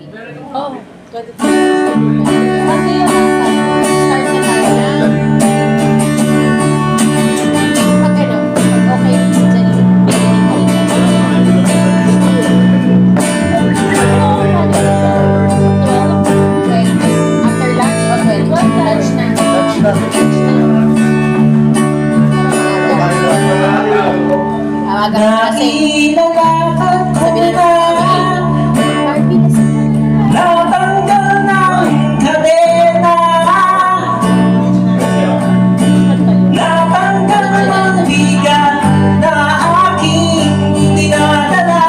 Oh, 23. Monday yun lang. Start na tayo na. Pag ano, okay, dyan, beginning pa rin yan. After lunch o 12? Lunch na. Tawagan kasi. Sabi na Barbie na sa natanggal ng kadena, natanggal ng bigat na aking dinadala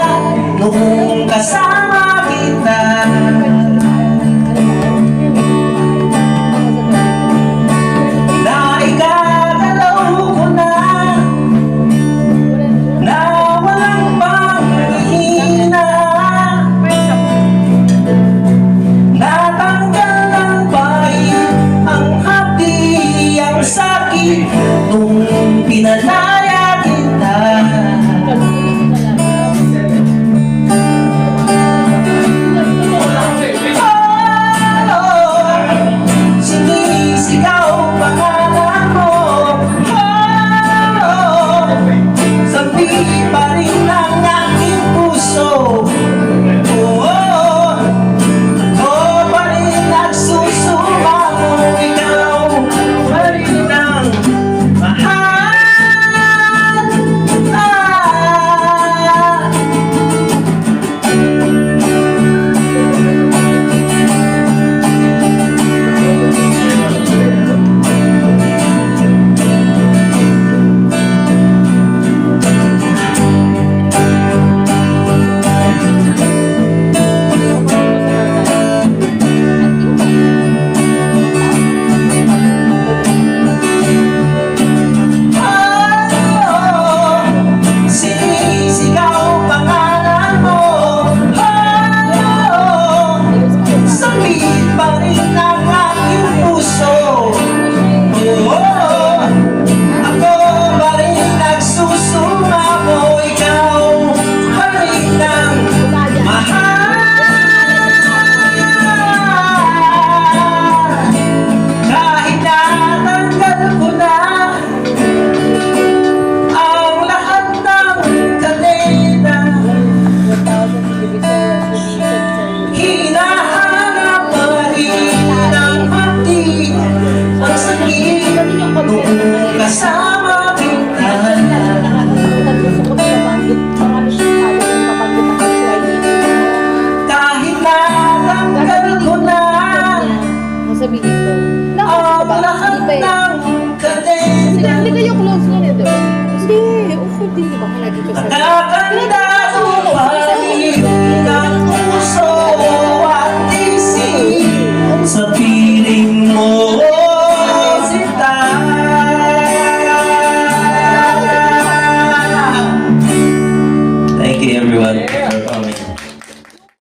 noong kasama kita. Naigagalaw ko na walang panghihina, natanggal ng bait ang hati, ang sakit nung pinalaya kita. Sinisigaw pangalan mo, sabi pa rin ang aking puso. Ako pa rin nagsusumamo, ikaw pa rin ang mahal. Sinisigaw pangalan mo, sabihin pa rin ang aking puso. Ako pa rin nagsusumamo, ikaw pa rin ang mahal. Kahit natanggal ko na ang lahat ng kadena, hinahanap pa rin ng hati ang sakit noong kasama kita. Kahit natanggal ko na Sabihin ko. ang lahat ng kadena, Hindi kayo close na nito. Hindi, okay din, di ba? Lagi ko sabi.